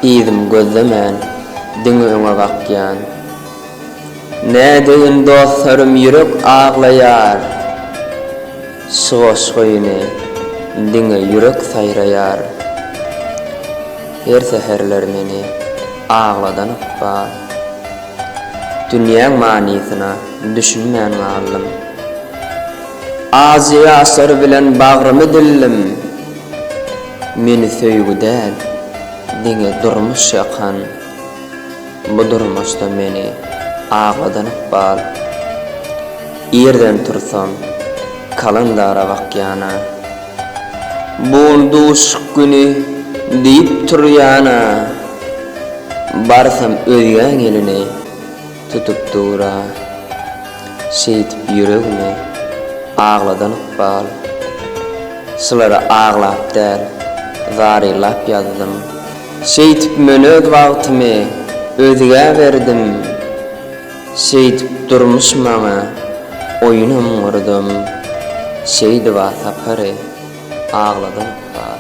İydim gözlemen, diňe bakýan. Nädegin dostlarym ýürek ağlaýar. Soğuş goýuny, diňe ýürek saýraýar. Her seherler meni ağladan bar. Dünýäň manysyna düşünmän malym. Az ýaşlar bilen bagramy dillim. Meni söýgü däl, diňe durmuş ýakan. Bu durmuşda meni ağladan bar. Ýerden tursam, kalandara bakýana. Boldy uşuk güni diýip turýana. Barsam özgäň elini tutup dura. Şeýtip ýüregimi ağladan bar. Şulara ağlap däl, zarylap ýazdym. Şeýtip men öz wagtymy özüge berdim. Şeýtip durmuş maňa oýunam gurdum. Şeýdi wa sapary ağladan bar.